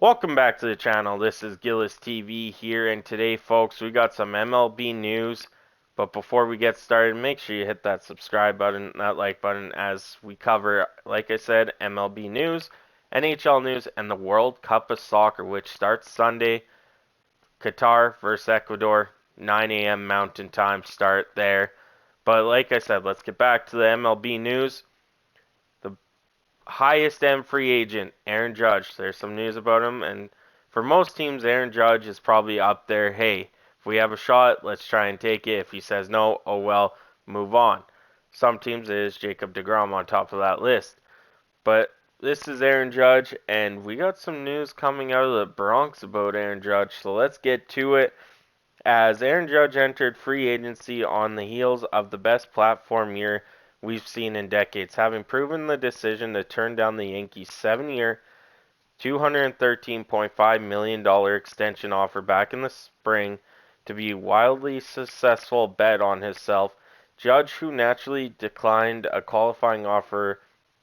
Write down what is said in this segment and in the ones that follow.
Welcome back to the channel. This is Gillis TV here, and today, folks, we got some MLB news. But before we get started, make sure you hit that subscribe button, that like button, as we cover, like I said, MLB news, NHL news, and the World Cup of Soccer, which starts Sunday. Qatar versus Ecuador, 9 a.m. Mountain Time start there. But like I said, let's get back to the MLB news. The highest end free agent, Aaron Judge. There's some news about him, and for most teams, Aaron Judge is probably up there. Hey, if we have a shot, let's try and take it. If he says no, oh well, move on. Some teams, it is Jacob deGrom on top of that list. But this is Aaron Judge, and we got some news coming out of the Bronx about Aaron Judge, so let's get to it. As Aaron Judge entered free agency on the heels of the best platform year we've seen in decades, having proven the decision to turn down the Yankees' 7-year, $213.5 million extension offer back in the spring to be a wildly successful bet on himself. Judge, who naturally declined a qualifying offer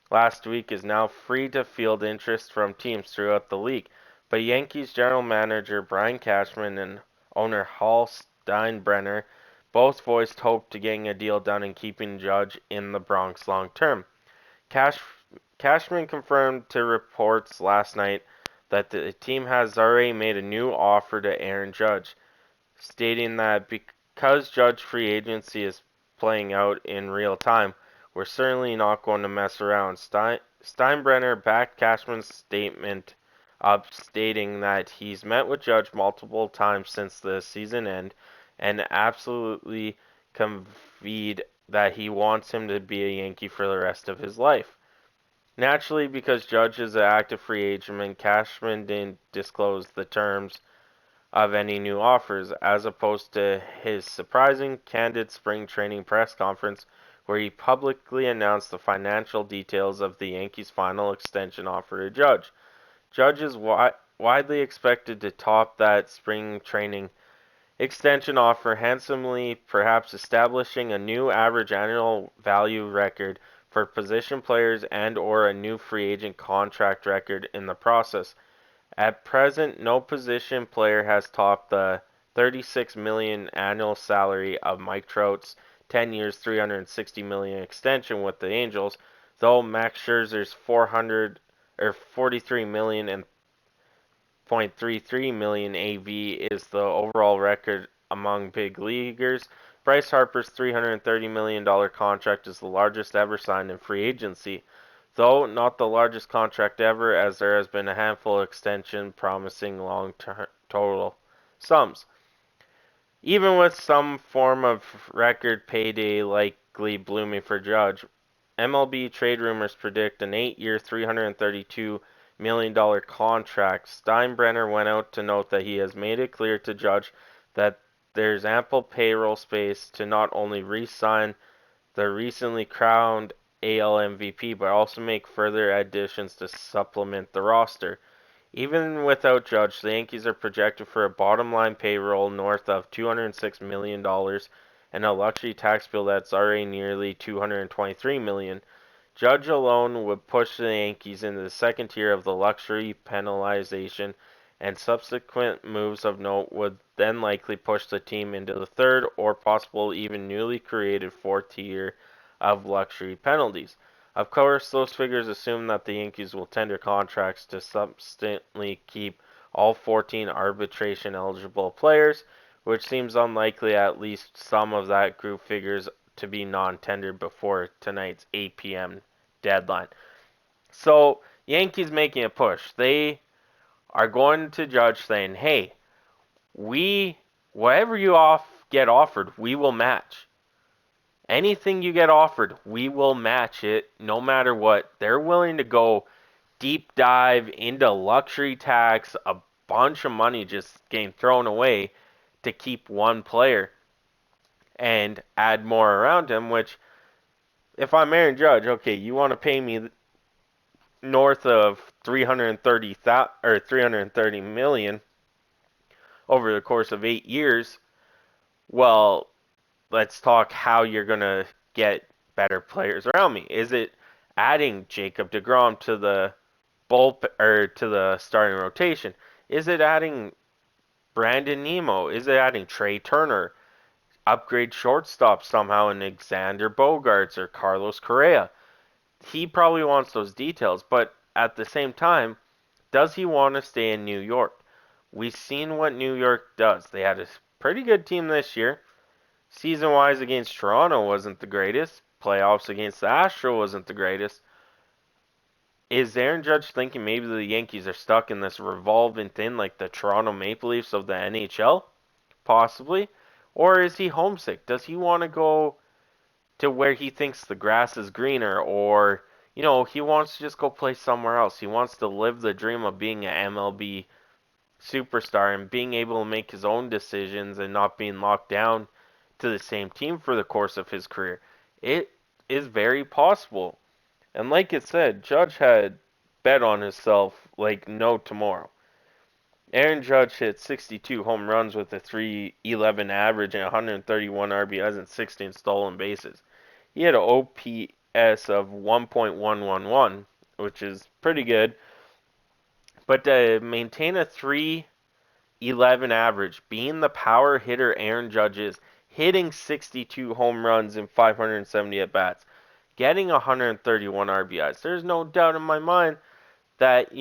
last week, is now free to field interest from teams throughout the league. But Yankees general manager Brian Cashman and owner Hal Steinbrenner both voiced hope to getting a deal done and keeping Judge in the Bronx long term. Cash, Cashman confirmed to reports last night that the team has already made a new offer to Aaron Judge, stating that because Judge free agency is playing out in real time, we're certainly not going to mess around. Steinbrenner backed Cashman's statement up, stating that he's met with Judge multiple times since the season end and absolutely conveyed that he wants him to be a Yankee for the rest of his life. Naturally, because Judge is an active free agent, Cashman didn't disclose the terms of any new offers, as opposed to his surprising, candid spring training press conference where he publicly announced the financial details of the Yankees' final extension offer to Judge. Judge is widely expected to top that spring training extension offer handsomely, perhaps establishing a new average annual value record for position players and or a new free agent contract record in the process. At present, no position player has topped the $36 million annual salary of Mike Trout's 10 years, $360 million extension with the Angels, though Max Scherzer's 400 or 43 million and $0.33 million AV is the overall record among big leaguers. Bryce Harper's $330 million contract is the largest ever signed in free agency, though not the largest contract ever, as there has been a handful of extensions promising long-term total sums. Even with some form of record payday likely blooming for Judge, MLB trade rumors predict an 8-year, $332 million contract. Steinbrenner went out to note that he has made it clear to Judge that there's ample payroll space to not only re-sign the recently crowned AL MVP, but also make further additions to supplement the roster. Even without Judge, the Yankees are projected for a bottom-line payroll north of $206 million and a luxury tax bill that's already nearly $223 million. Judge alone would push the Yankees into the second tier of the luxury penalization, and subsequent moves of note would then likely push the team into the third or possible even newly created fourth tier of luxury penalties. Of course, those figures assume that the Yankees will tender contracts to substantially keep all 14 arbitration-eligible players, which seems unlikely. At least some of that group figures to be non-tendered before tonight's 8 p.m. deadline. So, Yankees making a push. They are going to Judge saying, hey, whatever you get offered, we will match. Anything you get offered, we will match it no matter what. They're willing to go deep dive into luxury tax, a bunch of money just getting thrown away to keep one player and add more around him, which if I'm Aaron Judge, okay, you want to pay me north of 330 million over the course of 8 years. Well, let's talk how you're going to get better players around me. Is it adding Jacob deGrom to the to the starting rotation? Is it adding Brandon Nemo? Is it adding Trey Turner? Upgrade shortstop somehow in Xander Bogaerts or Carlos Correa? He probably wants those details, but at the same time, does he want to stay in New York? We've seen what New York does. They had a pretty good team this year. Season-wise against Toronto wasn't the greatest. Playoffs against the Astros wasn't the greatest. Is Aaron Judge thinking maybe the Yankees are stuck in this revolving thing like the Toronto Maple Leafs of the NHL? Possibly. Or is he homesick? Does he want to go to where he thinks the grass is greener, or he wants to just go play somewhere else. He wants to live the dream of being an MLB superstar and being able to make his own decisions and not being locked down to the same team for the course of his career. It is very possible. And like it said, Judge had bet on himself like no tomorrow. Aaron Judge hit 62 home runs with a 3.11 average and 131 RBIs and 16 stolen bases. He had an OPS of 1.111, which is pretty good. But to maintain a 3.11 average, being the power hitter Aaron Judge is, hitting 62 home runs in 570 at bats, getting 131 RBIs, there's no doubt in my mind that,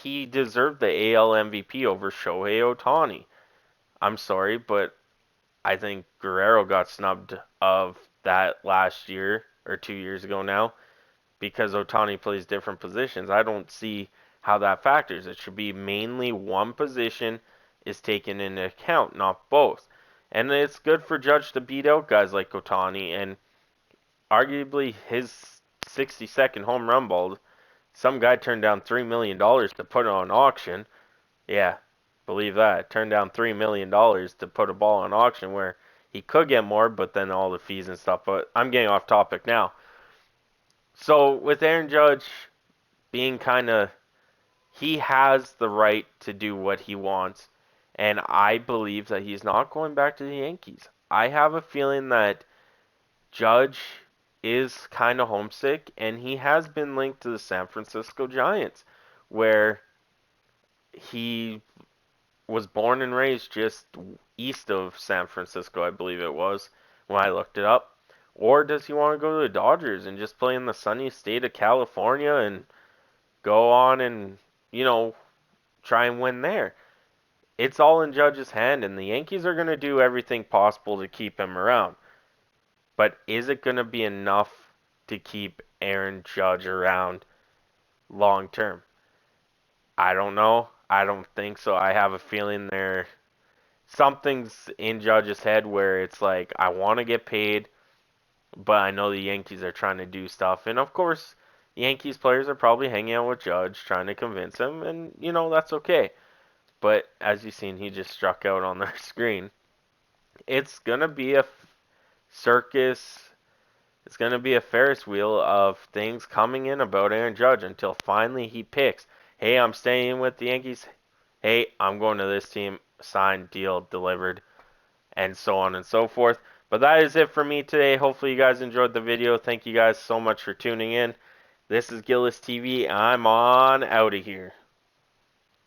he deserved the AL MVP over Shohei Ohtani. I'm sorry, but I think Guerrero got snubbed of that last year or 2 years ago now because Ohtani plays different positions. I don't see how that factors. It should be mainly one position is taken into account, not both. And it's good for Judge to beat out guys like Ohtani, and arguably his 60-second home run ball, some guy turned down $3 million to put it on auction. Yeah, believe that. Turned down $3 million to put a ball on auction where he could get more, but then all the fees and stuff. But I'm getting off topic now. So with Aaron Judge being he has the right to do what he wants, and I believe that he's not going back to the Yankees. I have a feeling that Judge is kind of homesick, and he has been linked to the San Francisco Giants, where he was born and raised just east of San Francisco, I believe it was, when I looked it up. Or does he want to go to the Dodgers and just play in the sunny state of California and go on and, try and win there? It's all in Judge's hand, and the Yankees are going to do everything possible to keep him around. But is it going to be enough to keep Aaron Judge around long term? I don't know. I don't think so. I have a feeling something's in Judge's head where it's like, I want to get paid, but I know the Yankees are trying to do stuff. And of course, Yankees players are probably hanging out with Judge, trying to convince him, and that's okay. But as you've seen, he just struck out on their screen. It's gonna be a circus. It's gonna be a Ferris wheel of things coming in about Aaron Judge until finally he picks, hey, I'm staying with the Yankees. Hey, I'm going to this team. Signed, deal, delivered, and so on and so forth. But that is it for me today. Hopefully you guys enjoyed the video. Thank you guys so much for tuning in. This is Gillis TV. I'm on out of here.